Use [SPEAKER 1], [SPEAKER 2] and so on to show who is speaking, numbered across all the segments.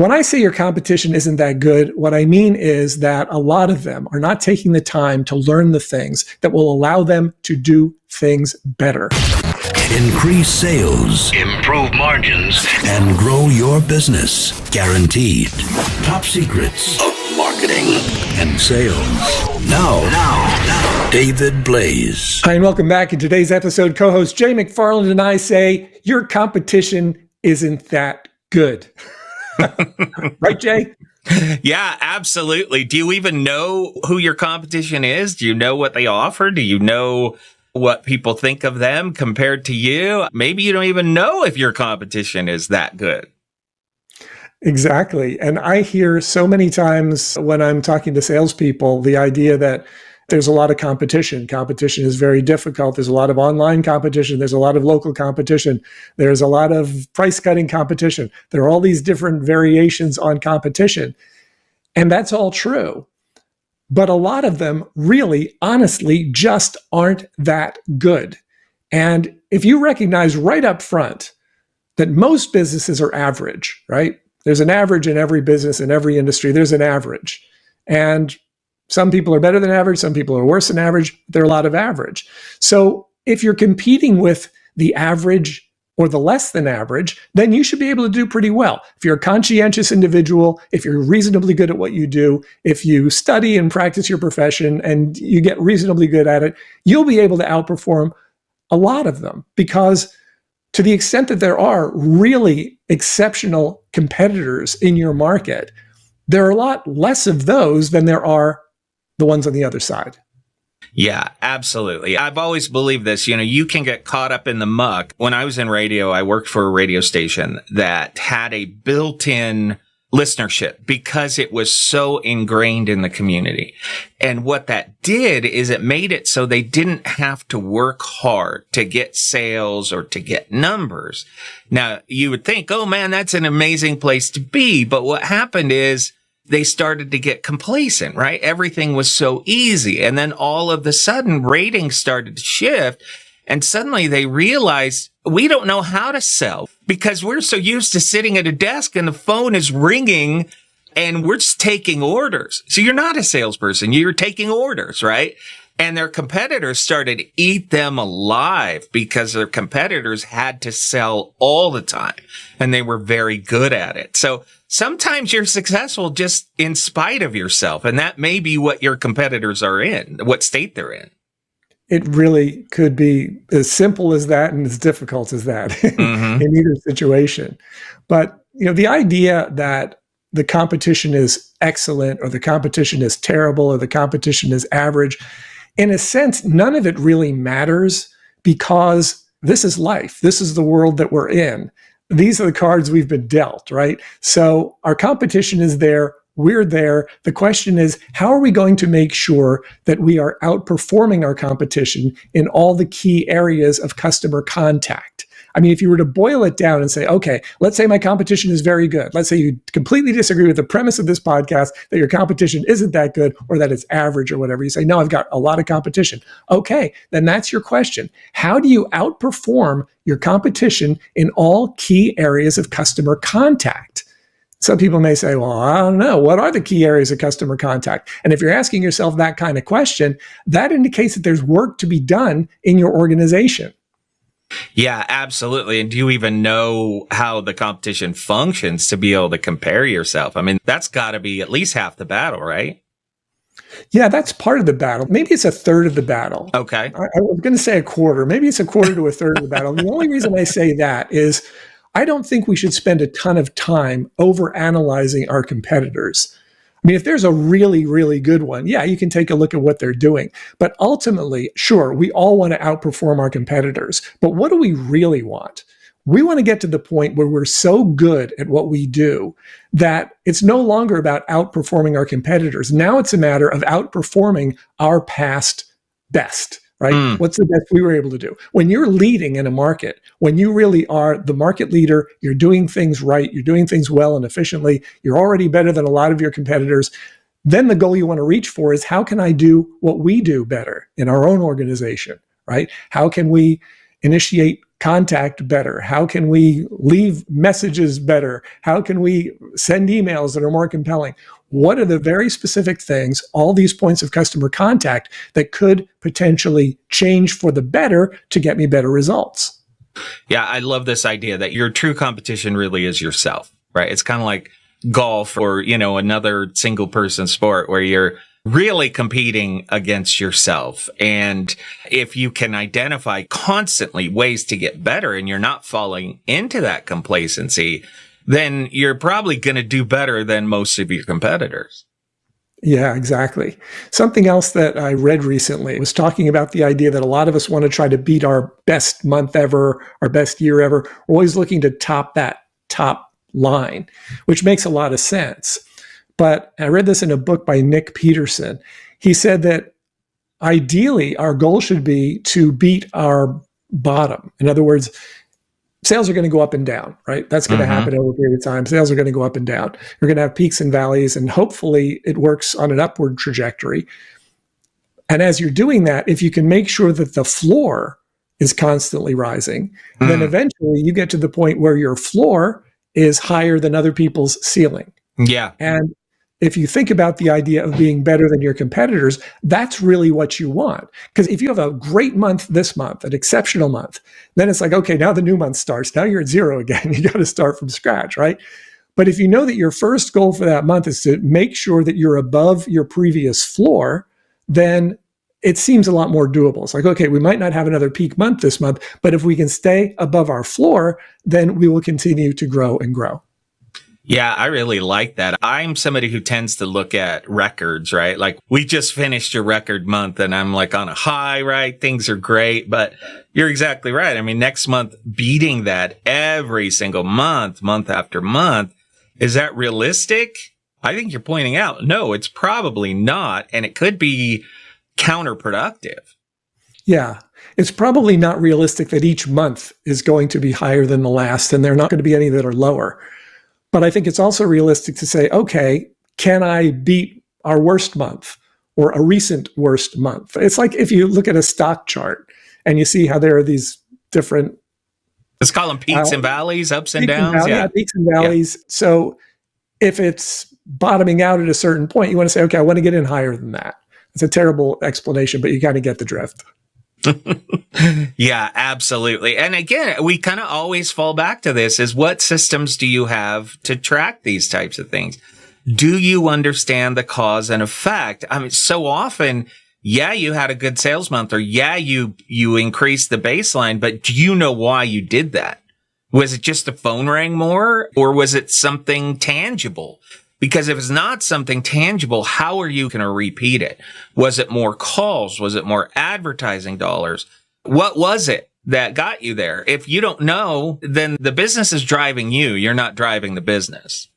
[SPEAKER 1] When I say your competition isn't that good, what I mean is that a lot of them are not taking the time to learn the things that will allow them to do things better.
[SPEAKER 2] Increase sales, improve margins, and grow your business. Guaranteed. Top secrets of marketing and sales. Now, David Blaze.
[SPEAKER 1] Hi, and welcome back. In today's episode, co-host Jay McFarland and I say, your competition isn't that good. Right, Jay?
[SPEAKER 3] Yeah, absolutely. Do you even know who your competition is? Do you know what they offer? Do you know what people think of them compared to you? Maybe you don't even know if your competition is that good.
[SPEAKER 1] Exactly. And I hear so many times when I'm talking to salespeople, the idea that there's a lot of competition. Competition is very difficult. There's a lot of online competition. There's a lot of local competition. There's a lot of price-cutting competition. There are all these different variations on competition. And that's all true. But a lot of them really, honestly, just aren't that good. And if you recognize right up front that most businesses are average, right? There's an average in every business, in every industry. There's an average. And some people are better than average. Some people are worse than average. There are a lot of average. So if you're competing with the average or the less than average, then you should be able to do pretty well. If you're a conscientious individual, if you're reasonably good at what you do, if you study and practice your profession and you get reasonably good at it, you'll be able to outperform a lot of them, because to the extent that there are really exceptional competitors in your market, there are a lot less of those than there are the ones on the other side.
[SPEAKER 3] Yeah, absolutely. I've always believed this. You can get caught up in the muck. When I was in radio, I worked for a radio station that had a built-in listenership because it was so ingrained in the community. And what that did is it made it so they didn't have to work hard to get sales or to get numbers. Now, you would think, oh man, that's an amazing place to be. But what happened is they started to get complacent, right? Everything was so easy. And then all of a sudden, ratings started to shift. And suddenly they realized we don't know how to sell because we're so used to sitting at a desk and the phone is ringing and we're just taking orders. So you're not a salesperson. You're taking orders, right? And their competitors started to eat them alive because their competitors had to sell all the time and they were very good at it. So sometimes you're successful just in spite of yourself. And that may be what your competitors are in, what state they're in.
[SPEAKER 1] It really could be as simple as that and as difficult as that in either situation. But the idea that the competition is excellent or the competition is terrible or the competition is average, in a sense, none of it really matters because this is life. This is the world that we're in. These are the cards we've been dealt, right? So our competition is there. We're there. The question is, how are we going to make sure that we are outperforming our competition in all the key areas of customer contact? I mean, if you were to boil it down and say, okay, let's say my competition is very good. Let's say you completely disagree with the premise of this podcast that your competition isn't that good or that it's average or whatever. You say, no, I've got a lot of competition. Okay, then that's your question. How do you outperform your competition in all key areas of customer contact? Some people may say, well, I don't know. What are the key areas of customer contact? And if you're asking yourself that kind of question, that indicates that there's work to be done in your organization.
[SPEAKER 3] Yeah, absolutely. And do you even know how the competition functions to be able to compare yourself? I mean, that's got to be at least half the battle, right?
[SPEAKER 1] Yeah, that's part of the battle. Maybe it's a third of the battle.
[SPEAKER 3] Okay.
[SPEAKER 1] I was going to say a quarter. Maybe it's a quarter to a third of the battle. The only reason I say that is I don't think we should spend a ton of time over-analyzing our competitors. I mean, if there's a really, really good one, yeah, you can take a look at what they're doing. But ultimately, sure, we all want to outperform our competitors. But what do we really want? We want to get to the point where we're so good at what we do that it's no longer about outperforming our competitors. Now it's a matter of outperforming our past best. Right? What's the best we were able to do? When you're leading in a market, when you really are the market leader, you're doing things right, you're doing things well and efficiently, you're already better than a lot of your competitors, then the goal you want to reach for is how can I do what we do better in our own organization, right? How can we initiate contact better? How can we leave messages better? How can we send emails that are more compelling? What are the very specific things, all these points of customer contact, that could potentially change for the better to get me better results?
[SPEAKER 3] Yeah, I love this idea that your true competition really is yourself, right? It's kind of like golf or, another single person sport where you're really competing against yourself. And if you can identify constantly ways to get better and you're not falling into that complacency, then you're probably going to do better than most of your competitors.
[SPEAKER 1] Yeah, exactly. Something else that I read recently was talking about the idea that a lot of us want to try to beat our best month ever, our best year ever. We're always looking to top that top line, which makes a lot of sense. But I read this in a book by Nick Peterson. He said that ideally our goal should be to beat our bottom. In other words, sales are going to go up and down, right? That's going to happen over a period of time. Sales are going to go up and down. You're going to have peaks and valleys, and hopefully it works on an upward trajectory. And as you're doing that, if you can make sure that the floor is constantly rising, then eventually you get to the point where your floor is higher than other people's ceiling.
[SPEAKER 3] Yeah.
[SPEAKER 1] And if you think about the idea of being better than your competitors, that's really what you want. Because if you have a great month this month, an exceptional month, then it's like, okay, now the new month starts. Now you're at zero again. You got to start from scratch, right? But if you know that your first goal for that month is to make sure that you're above your previous floor, then it seems a lot more doable. It's like, okay, we might not have another peak month this month, but if we can stay above our floor, then we will continue to grow and grow.
[SPEAKER 3] Yeah, I really like that. I'm somebody who tends to look at records, right? Like we just finished a record month and I'm like on a high, right? Things are great, but you're exactly right. I mean, next month, beating that every single month, month after month, is that realistic? I think you're pointing out, no, it's probably not. And it could be counterproductive.
[SPEAKER 1] Yeah, it's probably not realistic that each month is going to be higher than the last, and there are not going to be any that are lower. But I think it's also realistic to say, okay, can I beat our worst month or a recent worst month? It's like if you look at a stock chart and you see how there are these different...
[SPEAKER 3] Let's call them peaks and valleys, ups and downs.
[SPEAKER 1] Yeah, peaks and valleys. Yeah. So if it's bottoming out at a certain point, you want to say, okay, I want to get in higher than that. It's a terrible explanation, but you kind of get the drift.
[SPEAKER 3] Yeah, absolutely. And again, we kind of always fall back to this is what systems do you have to track these types of things? Do you understand the cause and effect? I mean, so often, yeah, you had a good sales month or yeah, you increased the baseline, but do you know why you did that? Was it just the phone rang more or was it something tangible? Because if it's not something tangible, how are you going to repeat it? Was it more calls? Was it more advertising dollars? What was it that got you there? If you don't know, then the business is driving you. You're not driving the business.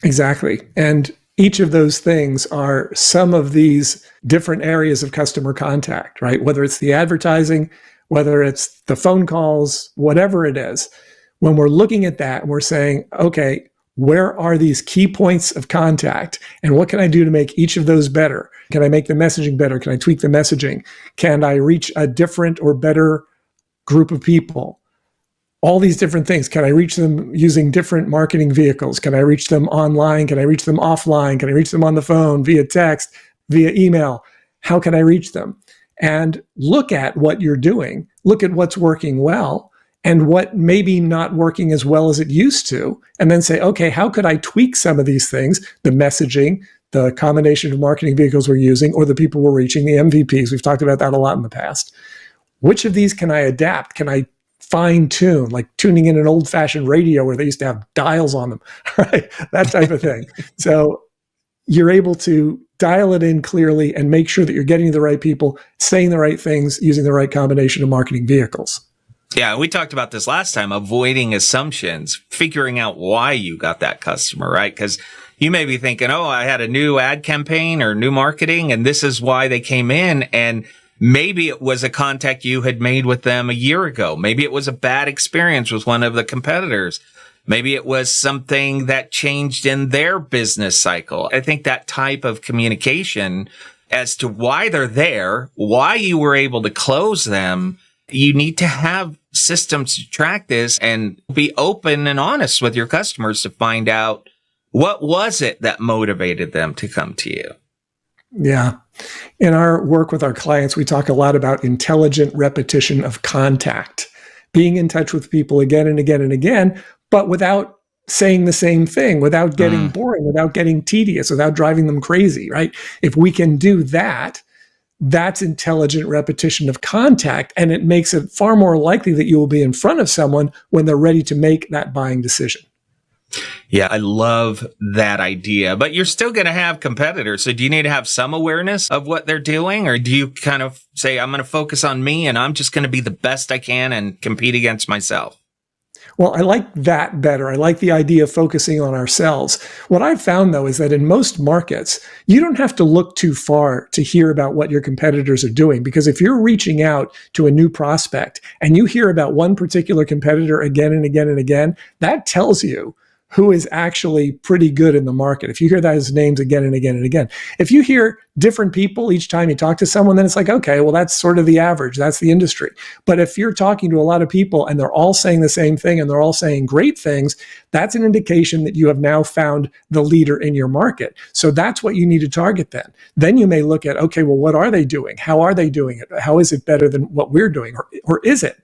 [SPEAKER 1] Exactly. And each of those things are some of these different areas of customer contact, right? Whether it's the advertising, whether it's the phone calls, whatever it is. When we're looking at that, we're saying, okay, where are these key points of contact? And what can I do to make each of those better? Can I make the messaging better? Can I tweak the messaging? Can I reach a different or better group of people? All these different things. Can I reach them using different marketing vehicles? Can I reach them online? Can I reach them offline? Can I reach them on the phone, via text, via email? How can I reach them? And look at what you're doing. Look at what's working well and what may be not working as well as it used to, and then say, okay, how could I tweak some of these things, the messaging, the combination of marketing vehicles we're using, or the people we're reaching, the MVPs. We've talked about that a lot in the past. Which of these can I adapt? Can I fine tune, like tuning in an old fashioned radio where they used to have dials on them, right? That type of thing. So you're able to dial it in clearly and make sure that you're getting to the right people, saying the right things, using the right combination of marketing vehicles.
[SPEAKER 3] Yeah, we talked about this last time, avoiding assumptions, figuring out why you got that customer, right? Because you may be thinking, oh, I had a new ad campaign or new marketing, and this is why they came in. And maybe it was a contact you had made with them a year ago. Maybe it was a bad experience with one of the competitors. Maybe it was something that changed in their business cycle. I think that type of communication as to why they're there, why you were able to close them, you need to have systems to track this and be open and honest with your customers to find out what was it that motivated them to come to you.
[SPEAKER 1] Yeah. In our work with our clients, we talk a lot about intelligent repetition of contact, being in touch with people again and again and again, but without saying the same thing, without getting boring, without getting tedious, without driving them crazy, right? If we can do that, that's intelligent repetition of contact, and it makes it far more likely that you will be in front of someone when they're ready to make that buying decision.
[SPEAKER 3] Yeah, I love that idea, but you're still going to have competitors. So do you need to have some awareness of what they're doing, or do you kind of say, I'm going to focus on me and I'm just going to be the best I can and compete against myself?
[SPEAKER 1] Well, I like that better. I like the idea of focusing on ourselves. What I've found, though, is that in most markets, you don't have to look too far to hear about what your competitors are doing. Because if you're reaching out to a new prospect and you hear about one particular competitor again and again and again, that tells you who is actually pretty good in the market. If you hear those names again and again and again. If you hear different people each time you talk to someone, then it's like, okay, well, that's sort of the average. That's the industry. But if you're talking to a lot of people and they're all saying the same thing and they're all saying great things, that's an indication that you have now found the leader in your market. So that's what you need to target then. Then you may look at, okay, well, what are they doing? How are they doing it? How is it better than what we're doing? Or is it?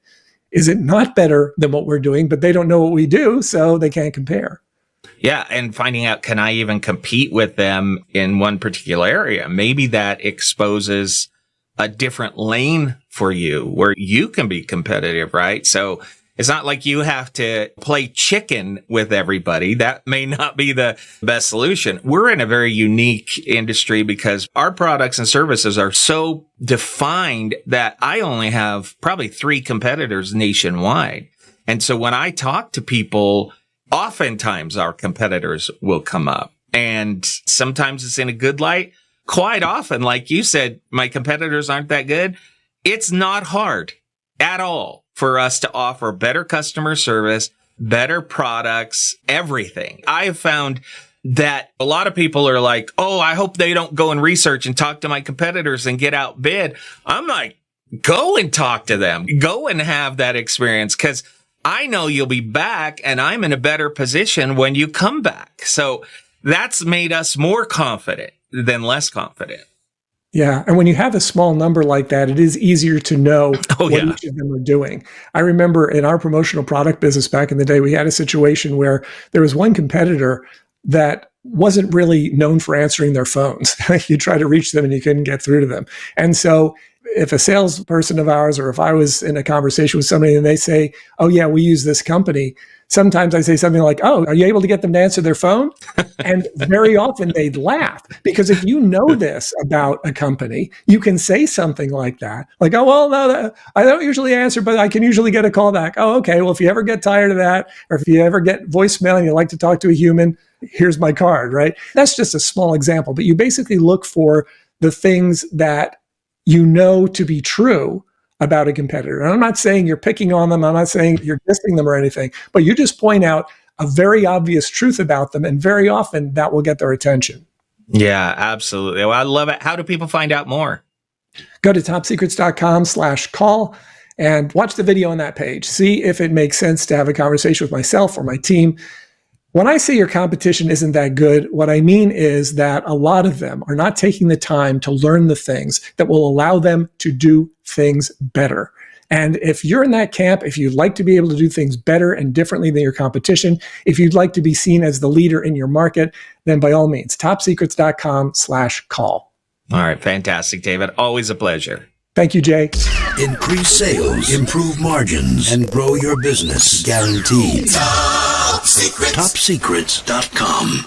[SPEAKER 1] Is it not better than what we're doing, but they don't know what we do, so they can't compare?
[SPEAKER 3] Yeah, and finding out, can I even compete with them in one particular area? Maybe that exposes a different lane for you where you can be competitive, right? So it's not like you have to play chicken with everybody. That may not be the best solution. We're in a very unique industry because our products and services are so defined that I only have probably 3 competitors nationwide. And so when I talk to people, oftentimes our competitors will come up, and sometimes it's in a good light. Quite often, like you said, my competitors aren't that good. It's not hard at all for us to offer better customer service, better products, everything. I have found that a lot of people are like, oh, I hope they don't go and research and talk to my competitors and get outbid. I'm like, go and talk to them. Go and have that experience, because I know you'll be back and I'm in a better position when you come back. So that's made us more confident than less confident.
[SPEAKER 1] Yeah. And when you have a small number like that, it is easier to know what each of them are doing. I remember in our promotional product business back in the day, we had a situation where there was one competitor that wasn't really known for answering their phones. You try to reach them and you couldn't get through to them. And so if a salesperson of ours, or if I was in a conversation with somebody and they say, oh yeah, we use this company, sometimes I say something like, oh, are you able to get them to answer their phone? And very often they'd laugh, because if you know this about a company, you can say something like that. Like, oh, well, no, I don't usually answer, but I can usually get a call back. Oh, okay. Well, if you ever get tired of that, or if you ever get voicemail and you like to talk to a human, here's my card, right? That's just a small example, but you basically look for the things that you know to be true about a competitor. And I'm not saying you're picking on them. I'm not saying you're dissing them or anything, but you just point out a very obvious truth about them. And very often that will get their attention.
[SPEAKER 3] Yeah, absolutely. Well, I love it. How do people find out more?
[SPEAKER 1] Go to topsecrets.com/call and watch the video on that page. See if it makes sense to have a conversation with myself or my team. When I say your competition isn't that good, what I mean is that a lot of them are not taking the time to learn the things that will allow them to do things better. And if you're in that camp, if you'd like to be able to do things better and differently than your competition, if you'd like to be seen as the leader in your market, then by all means, topsecrets.com/call.
[SPEAKER 3] All right. Fantastic, David. Always a pleasure.
[SPEAKER 1] Thank you, Jay.
[SPEAKER 2] Increase sales, improve margins, and grow your business. Guaranteed. Top Secrets. Topsecrets.com.